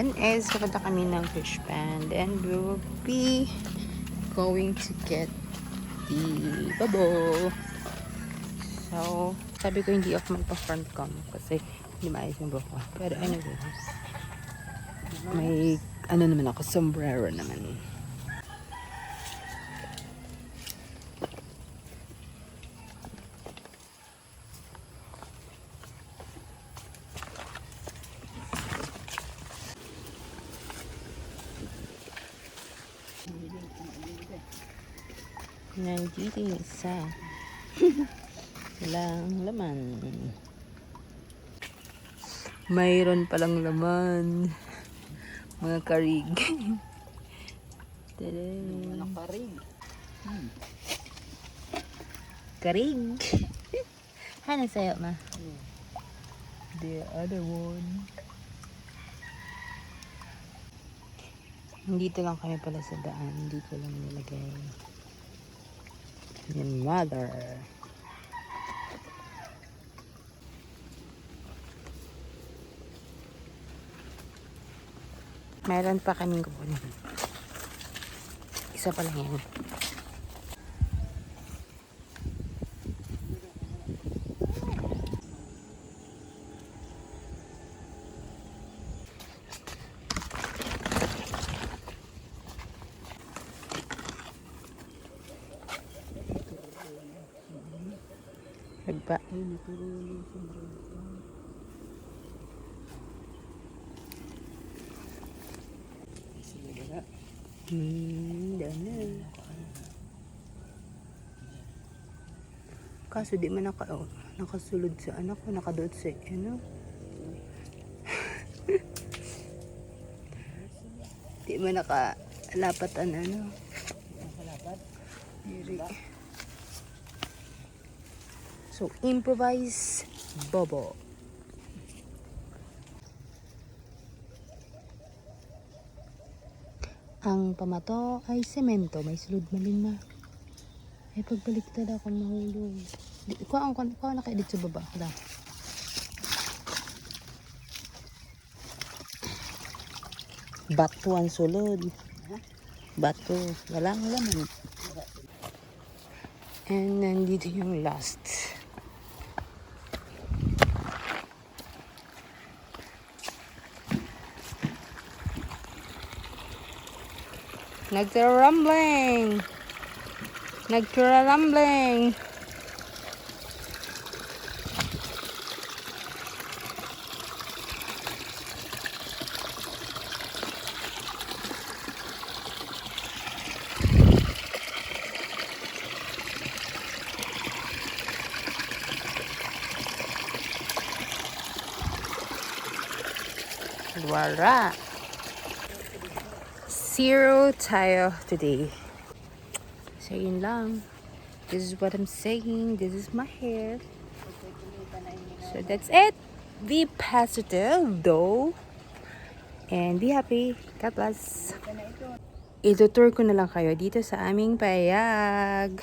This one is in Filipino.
ngayon is kapunta kami ng fish pond and we will be going to get the bubble. So, sabi ko hindi ako magpa-front cam kasi hindi maayos yung buhok ko. Pero anyway, may ano naman ako, sombrero naman. Nandito yung isa. Walang laman. Mayroon palang laman. Mga karig. Mga karig. Karig. Hanang sayo ma. The other one. Dito lang kami pala sa daan. Dito lang nilagay. Yung mother. Meron pa kaming kukunin. Isa pa lang yan. Nagpa. Doon na. Kaso di man nakasulod sa anak ko, nakadoot sa ano. Di man nakalapat ano. Nakalapat? So, improvise bobo. Ang pamato ay semento. May sulod malin na. Ay, pagbaliktad ako mahulog. Kuha na kayo dito sa baba. Hala. Bato ang sulod. Bato. Walang laman. And nandito yung last. Nagtira-rumbling. Nagtira-rumbling. Wala. Zero tayo today. So yun lang. This is what I'm saying. This is my hair. So that's it. Be positive though. And be happy. God bless. Itutour ko na lang kayo dito sa aming payag.